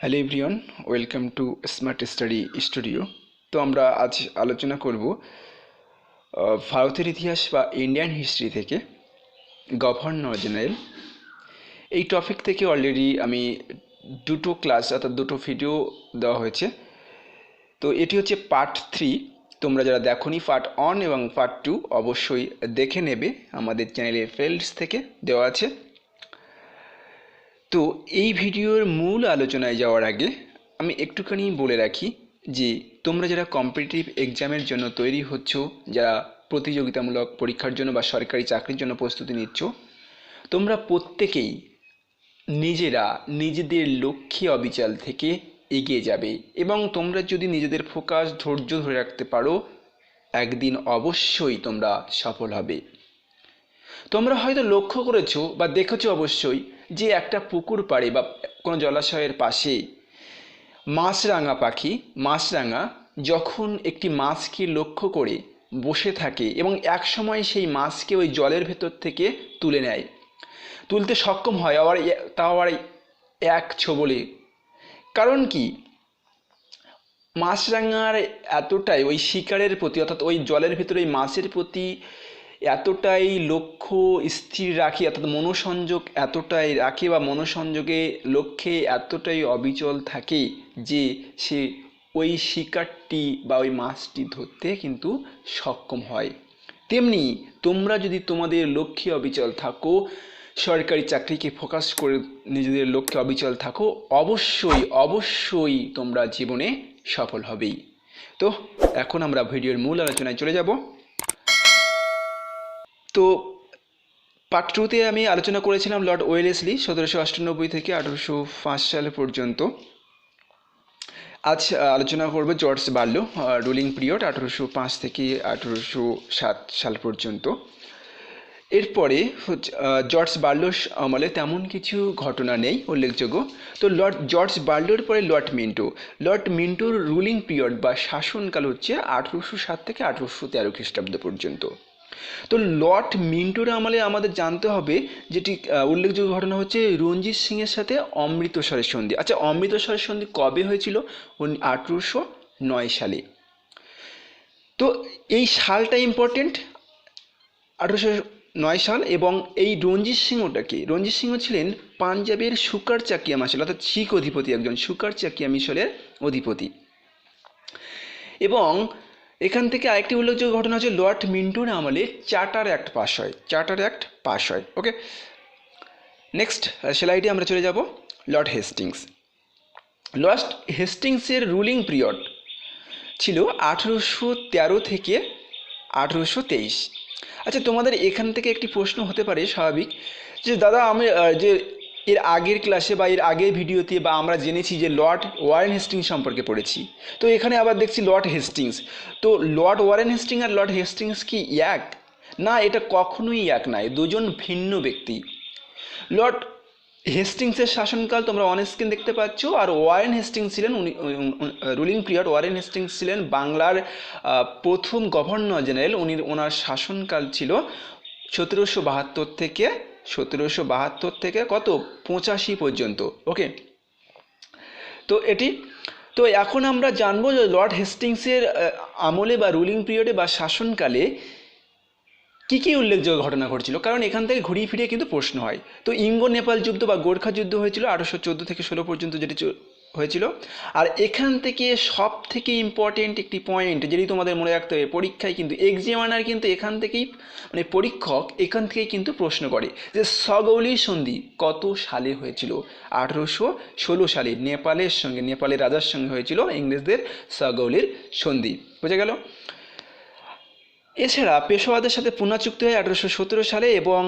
Hello everyone, welcome to smart study studio. তো আমরা আজ আলোচনা করব ভারতের ইতিহাস বা ইন্ডিয়ান হিস্ট্রি থেকে গভর্নর জেনারেল। এই টপিক থেকে অলরেডি আমি দুটো ক্লাস অর্থাৎ দুটো ভিডিও দেওয়া হয়েছে। তো এটি হচ্ছে পার্ট 3। তোমরা যারা দেখোনি পার্ট 1 এবং পার্ট 2 অবশ্যই দেখে নেবে, আমাদের চ্যানেলের প্লেলিস্ট থেকে দেওয়া আছে। তো এই ভিডিওর মূল আলোচনায় যাওয়ার আগে আমি একটুখানি বলে রাখি যে তোমরা যারা কম্পিটিটিভ এক্সামের জন্য তৈরি হচ্ছ, যারা প্রতিযোগিতামূলক পরীক্ষার জন্য বা সরকারি চাকরির জন্য প্রস্তুতি নিচ্ছ, তোমরা প্রত্যেকেই নিজেরা নিজেদের লক্ষ্যে অবিচল থেকে এগিয়ে যাবে এবং তোমরা যদি নিজেদের ফোকাস ধৈর্য ধরে রাখতে পারো, একদিন অবশ্যই তোমরা সফল হবে। তোমরা হয়তো লক্ষ্য করেছো বা দেখেছো অবশ্যই যে একটা পুকুর পাড়ে বা কোনো জলাশয়ের পাশে মাছরাঙা পাখি মাছরাঙা যখন একটি মাছকে লক্ষ্য করে বসে থাকে এবং এক সময় সেই মাছকে ওই জলের ভেতর থেকে তুলে নেয়, তুলতে সক্ষম হয়, তাও আবার এক ছোবলে। কারণ কি, মাছরাঙার এতটাই ওই শিকারের প্রতি অর্থাৎ ওই জলের ভিতরে ওই মাছের প্রতি এতটাই লক্ষ্য স্থির রাখে, অর্থাৎ মনোসংযোগ এতটাই রাখে বা মনোসংযোগে লক্ষ্যে এতটাই অবিচল থাকে যে সে ওই শিকারটি বা ওই মাছটি ধরতে কিন্তু সক্ষম হয়। তেমনি তোমরা যদি তোমাদের লক্ষ্যে অবিচল থাকো, সরকারি চাকরিকে ফোকাস করে নিজেদের লক্ষ্যে অবিচল থাকো, অবশ্যই অবশ্যই তোমরা জীবনে সফল হবেই। তো এখন আমরা ভিডিওর মূল আলোচনায় চলে যাব। তো পার্ট 2তে আমি আলোচনা করেছিলাম লর্ড ওয়েলেসলি 1798 থেকে 1805 সাল পর্যন্ত। আজ আলোচনা করব জর্জ বার্লো রুলিং পিরিয়ড 1805 থেকে 1807 সাল পর্যন্ত। এরপরে জর্জ বার্লোর আমলে তেমন কিছু ঘটনা নেই উল্লেখযোগ্য। তো জর্জ বার্লোর পরে লর্ড মিন্টোর রুলিং পিরিয়ড বা শাসনকাল হচ্ছে 1807 থেকে 1813 খ্রিস্টাব্দ পর্যন্ত। তো লর্ড মিন্টোর আমলে আমাদের জানতে হবে যেটি উল্লেখযোগ্য ঘটনা হচ্ছে রঞ্জিত সিংয়ের সাথে অমৃতসরের সন্ধি। আচ্ছা, অমৃতসরের সন্ধি কবে হয়েছিল? 1809 সালে। তো এই সালটা ইম্পর্টেন্ট, 1809 সাল। এবং এই রঞ্জিত সিংহ ছিলেন পাঞ্জাবের সুকার চাকিয়া মিশল অর্থাৎ শিখ অধিপতি, একজন সুকার চাকিয়া মিশলের অধিপতি। এবং এখান থেকে আরেকটি উল্লেখযোগ্য ঘটনা হচ্ছে লর্ড মিন্টোর আমলে চার্টার অ্যাক্ট পাস হয়। ওকে, নেক্সট স্লাইডে আমরা চলে যাব। লর্ড হেস্টিংসের রুলিং পিরিয়ড ছিল 1813 থেকে 1823। আচ্ছা, তোমাদের এখান থেকে একটি প্রশ্ন হতে পারে স্বাভাবিক, যে দাদা আমি যে এর আগের ক্লাসে বা এর আগের ভিডিওতে বা আমরা জেনেছি যে লর্ড ওয়ারেন হেস্টিংস সম্পর্কে পড়েছি, তো এখানে আবার দেখছি লর্ড হেস্টিংস। তো লর্ড ওয়ারেন হেস্টিংস আর লর্ড হেস্টিংস কি এক? না, এটা কখনোই এক নয়, দুজন ভিন্ন ব্যক্তি। লর্ড হেস্টিংসের শাসনকাল তোমরা অন স্ক্রিন দেখতে পাচ্ছ, আর ওয়ারেন হেস্টিংস ছিলেন রুলিং পিরিয়ড। ওয়ারেন হেস্টিংস ছিলেন বাংলার প্রথম গভর্নর জেনারেল। ওনার শাসনকাল ছিল 1772 থেকে কত 85 পর্যন্ত। ওকে, তো এখন আমরা জানবো যে লর্ড হেস্টিংসের আমলে বা রুলিং পিরিয়ডে বা শাসনকালে কী কী উল্লেখযোগ্য ঘটনা ঘটছিল, কারণ এখান থেকে ঘুরিয়ে ফিরিয়ে কিন্তু প্রশ্ন হয়। তো ইঙ্গো নেপাল যুদ্ধ বা গোর্খা যুদ্ধ হয়েছিল 1814 থেকে 16 পর্যন্ত, যেটি হয়েছিল। আর এখান থেকে সব থেকে ইম্পর্টেন্ট একটি পয়েন্ট যেটি তোমাদের মনে রাখতে হবে, পরীক্ষায় কিন্তু এক্সামিনার কিন্তু এখান থেকেই মানে পরীক্ষক এখান থেকেই কিন্তু প্রশ্ন করে যে সগৌলি সন্ধি কত সালে হয়েছিল? 1816 সালে নেপালের রাজার সঙ্গে হয়েছিল ইংরেজদের সগৌলির সন্ধি। বোঝা গেল? এছাড়া পেশোয়াদের সাথে পুনা চুক্তি হয় 1817 সালে এবং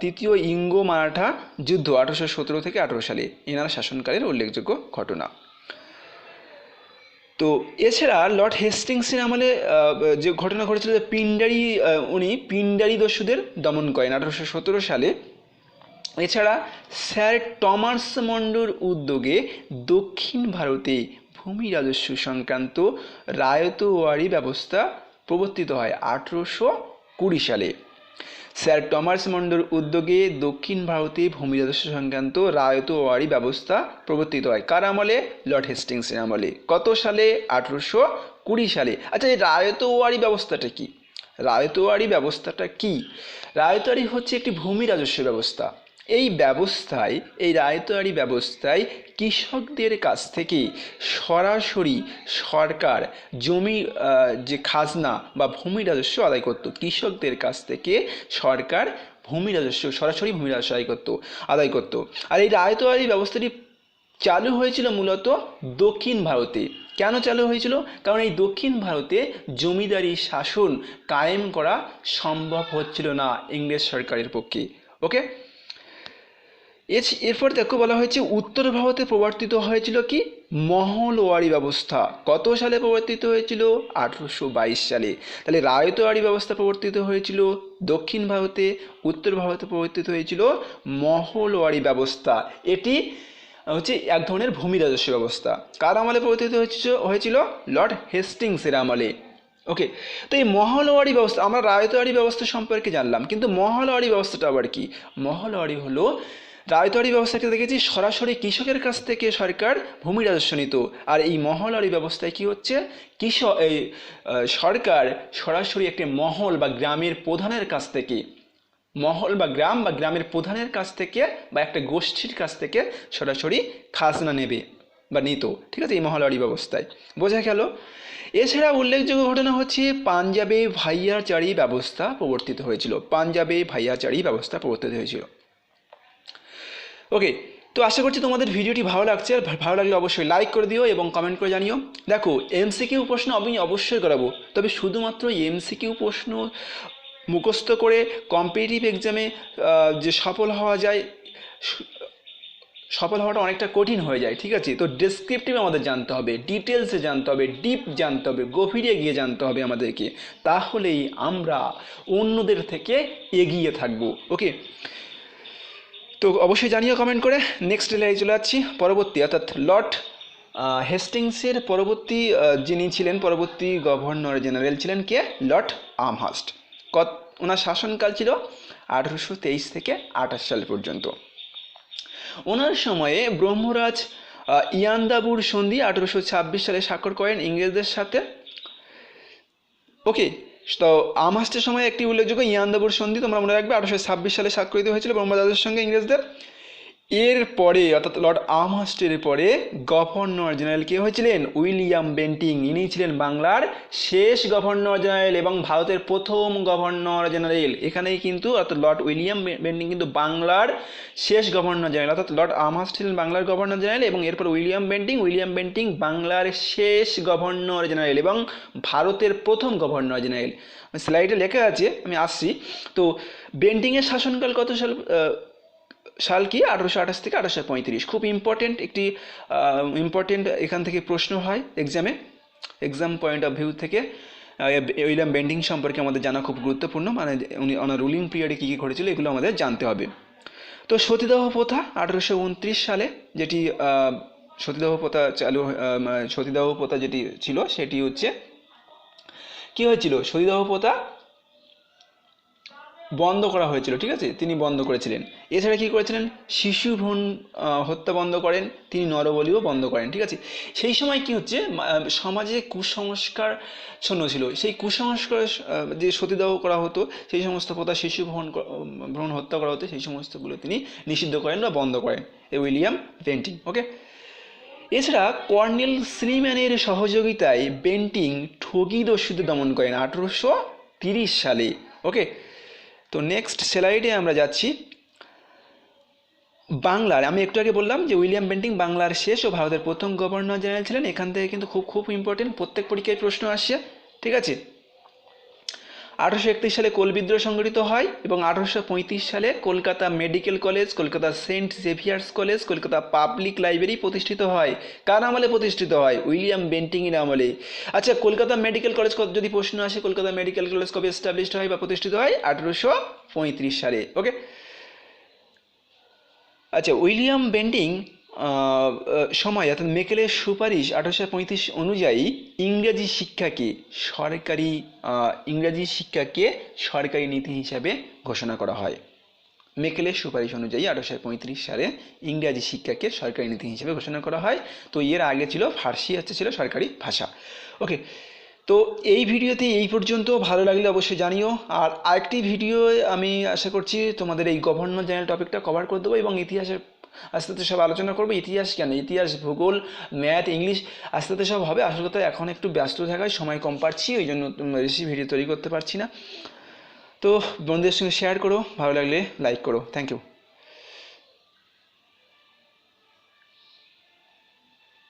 তৃতীয় ইঙ্গো মারাঠা যুদ্ধ 1817 থেকে 18 সালে এনার শাসনকালের উল্লেখযোগ্য ঘটনা। তো এছাড়া লর্ড হেস্টিংসের আমলে যে ঘটনা ঘটেছিল যে উনি পিন্ডারি দস্যুদের দমন করেন 1817 সালে। এছাড়া স্যার টমাস মন্ডোর উদ্যোগে দক্ষিণ ভারতে ভূমি রাজস্ব সংক্রান্ত রায়তওয়ারি ব্যবস্থা প্রবর্তিত হয় 1820 সালে। স্যার টমাস মন্ডোর উদ্যোগে দক্ষিণ ভারতে ভূমি রাজস্ব সংক্রান্ত রায়তওয়ারি ব্যবস্থা প্রবর্তিত হয়। কার আমলে? লর্ড হেস্টিংসের আমলে। কত সালে? 1820 সালে। আচ্ছা, এই রায়তওয়ারি ব্যবস্থাটা কি? রায়তওয়ারি ব্যবস্থাটা কি? রায়তওয়ারি হচ্ছে একটি ভূমি রাজস্ব ব্যবস্থা। এই রায়তওয়ারি ব্যবস্থায় কৃষকদের কাছ থেকে সরাসরি সরকার জমি যে খাজনা বা ভূমি রাজস্ব আদায় করত। কৃষকদের কাছ থেকে সরকার সরাসরি ভূমি রাজস্ব আদায় করত। আর এই রায়তওয়ারি ব্যবস্থাটি চালু হয়েছিল মূলত দক্ষিণ ভারতে। কেন চালু হয়েছিল? কারণ এই দক্ষিণ ভারতে জমিদারি শাসন কায়েম করা সম্ভব হচ্ছিল না ইংরেজ সরকারের পক্ষে। ওকে, এরপর দেখো বলা হয়েছে উত্তর ভারতে প্রবর্তিত হয়েছিল কি? মহলওয়ারি ব্যবস্থা। কত সালে প্রবর্তিত হয়েছিল? 1822 সালে। তাহলে রায়তওয়ারি ব্যবস্থা প্রবর্তিত হয়েছিল দক্ষিণ ভারতে, উত্তর ভারতে প্রবর্তিত হয়েছিল মহলওয়ারি ব্যবস্থা। এটি হচ্ছে এক ধরনের ভূমি রাজস্ব ব্যবস্থা। কার আমলে প্রবর্তিত হয়েছিল? লর্ড হেস্টিংসের আমলে। ওকে, তো এই মহলওয়ারি ব্যবস্থা, আমরা রায়তওয়ারি ব্যবস্থা সম্পর্কে জানলাম, কিন্তু মহলওয়ারি ব্যবস্থাটা আবার কি? মহলওয়ারি হলো, রায়তওয়ারি ব্যবস্থাকে দেখেছি সরাসরি কৃষকের কাছ থেকে সরকার ভূমি রাজস্ব নিত। আর এই মহলওয়ারি ব্যবস্থায় কি হচ্ছে? সরকার সরাসরি একটি মহল বা গ্রামের প্রধানের কাছ থেকে, গ্রামের প্রধানের কাছ থেকে বা একটা গোষ্ঠীর কাছ থেকে সরাসরি খাজনা নেবে বা নিত। ঠিক আছে, এই মহলওয়ারি ব্যবস্থায়। বোঝা গেল? এছাড়া উল্লেখযোগ্য ঘটনা হচ্ছে পাঞ্জাবে ভাইয়াচারি ব্যবস্থা প্রবর্তিত হয়েছিল। ওকে, তো আশা করছি তোমাদের ভিডিওটি ভালো লাগছে। আর ভালো লাগলে অবশ্যই লাইক করে দিও এবং কমেন্ট করে জানিও। দেখো, এমসিকিউ প্রশ্ন আমি অবশ্যই করাবো, তবে শুধুমাত্র এমসিকিউ প্রশ্ন মুখস্থ করে কম্পিটিটিভ এক্সামে যে সফল হওয়াটা অনেকটা কঠিন হয়ে যায়। ঠিক আছে, তো ডেসক্রিপটিভ আমাদের জানতে হবে, ডিটেলসে জানতে হবে, ডিপ জানতে হবে, গভীরে গিয়ে জানতে হবে আমাদেরকে। তাহলেই আমরা অন্যদের থেকে এগিয়ে থাকবো। ওকে, তো অবশ্যই জানিও কমেন্ট করে। নেক্সট লেয়ারে চলে যাচ্ছি। পরবর্তী অর্থাৎ লর্ড হেস্টিংসের পরবর্তী গভর্নর জেনারেল ছিলেন কে? Lord Amherst. ওনার শাসনকাল ছিল 1823 থেকে 28 সাল পর্যন্ত। ওনার সময়ে ব্রহ্মরাজ ইয়ান্দাবুর সন্ধি 1826 সালে স্বাক্ষর করেন ইংরেজদের সাথে। ওকে, তো আমহার্স্টের সময় একটি উল্লেখযোগ্য ইয়ান্দাবুর সন্ধি তোমরা মনে রাখবে 1826 সালে স্বাক্ষরিত হয়েছিল ব্রহ্মরাজের সঙ্গে ইংরেজদের। এরপরে অর্থাৎ লর্ড আমহার্স্টের পরে গভর্নর জেনারেল কে হয়েছিলেন? William Bentinck. ইনি ছিলেন বাংলার শেষ গভর্নর জেনারেল এবং ভারতের প্রথম গভর্নর জেনারেল। এখানেই কিন্তু অর্থাৎ লর্ড উইলিয়াম বেন্টিং কিন্তু বাংলার শেষ গভর্নর জেনারেল, অর্থাৎ লর্ড আমহার্স্ট ছিলেন বাংলার গভর্নর জেনারেল এবং এরপর উইলিয়াম বেন্টিং বাংলার শেষ গভর্নর জেনারেল এবং ভারতের প্রথম গভর্নর জেনারেল। স্লাইডে লেখা আছে, আমি আসছি। তো বেন্টিংয়ের শাসনকাল কত সাল কি? 1828 থেকে 1835। খুব ইম্পর্টেন্ট এখান থেকে প্রশ্ন হয় এক্সাম পয়েন্ট অফ ভিউ থেকে। উইলিয়াম বেন্টিং সম্পর্কে আমাদের জানা খুব গুরুত্বপূর্ণ, মানে ওনার রুলিং পিরিয়ডে কী কী ঘটেছিল এগুলো আমাদের জানতে হবে। তো সতীদাহ প্রথা 1829 সালে, যেটি সতীদাহ প্রথা যেটি ছিল সেটি হচ্ছে কি হয়েছিল? সতীদাহ প্রথা বন্ধ করা হয়েছিল। ঠিক আছে, তিনি বন্ধ করেছিলেন। এছাড়া কি করেছিলেন? শিশু ভ্রূণ হত্যা বন্ধ করেন, তিনি নরবলিও বন্ধ করেন। ঠিক আছে, সেই সময় কি হচ্ছে, সমাজে কুসংস্কার ছন্ন ছিল। সেই কুসংস্কার যে সতীদাহ করা হতো, সেই সমস্ত প্রথা, শিশু ভ্রূণ হত্যা করা হতো, সেই সমস্তগুলো তিনি নিষিদ্ধ করেন বা বন্ধ করেন, উইলিয়াম বেন্টিং। ওকে, এছাড়া কর্নেল স্লিম্যানের সহযোগিতায় বেন্টিং ঠগি দস্যুদের দমন করেন 1830 সালে। ওকে, তো নেক্সট স্লাইডে আমরা যাচ্ছি। বাংলার, আমি একটু আগে বললাম যে উইলিয়াম বেন্টিং বাংলার শেষ ও ভারতের প্রথম গভর্নর জেনারেল ছিলেন। এখান থেকে কিন্তু খুব ইম্পর্টেন্ট, প্রত্যেক পরীক্ষায় প্রশ্ন আসছে। ঠিক আছে, 1831 সালে কোল বিদ্রোহ সংগঠিত হয় এবং 1835 সালে Kolkata Medical College, Kolkata Saint Xavier's College, Kolkata Public Library প্রতিষ্ঠিত হয়। কার আমলে প্রতিষ্ঠিত হয়? উইলিয়াম বেন্টিংয়ের আমলে। আচ্ছা, কলকাতা মেডিকেল কলেজ যদি প্রশ্ন আসে, কলকাতা মেডিকেল কলেজ কবে এস্টাবলিশড হয় বা প্রতিষ্ঠিত হয়? 1835 সালে। ওকে, আচ্ছা, উইলিয়াম বেন্টিং সময় অর্থাৎ মেকেলের সুপারিশ 1835 অনুযায়ী ইংরেজি শিক্ষাকে সরকারি নীতি হিসাবে ঘোষণা করা হয়। মেকেলের সুপারিশ অনুযায়ী 1835 সালে ইংরাজি শিক্ষাকে সরকারি নীতি হিসেবে ঘোষণা করা হয়। তো এর আগে ছিল ফার্সি ছিল সরকারি ভাষা। ওকে, তো এই ভিডিওতে এই পর্যন্ত। ভালো লাগলে অবশ্যই জানিও। আর আরেকটি ভিডিও আমি আশা করছি তোমাদের এই গভর্নর জেনারেল টপিকটা কভার করে দেবো, এবং ইতিহাসের আস্তে আস্তে সব আলোচনা করবো। ইতিহাস কেন, ইতিহাস, ভূগোল, ম্যাথ, ইংলিশ আস্তে আস্তে সব হবে। আসলে কথা এখন একটু ব্যস্ত থাকায় সময় কম পাচ্ছি, ওই জন্য বেশি ভিডিও তৈরি করতে পারছি না। তো বন্ধুদের সঙ্গে শেয়ার করো, ভালো লাগলে লাইক করো। Thank you.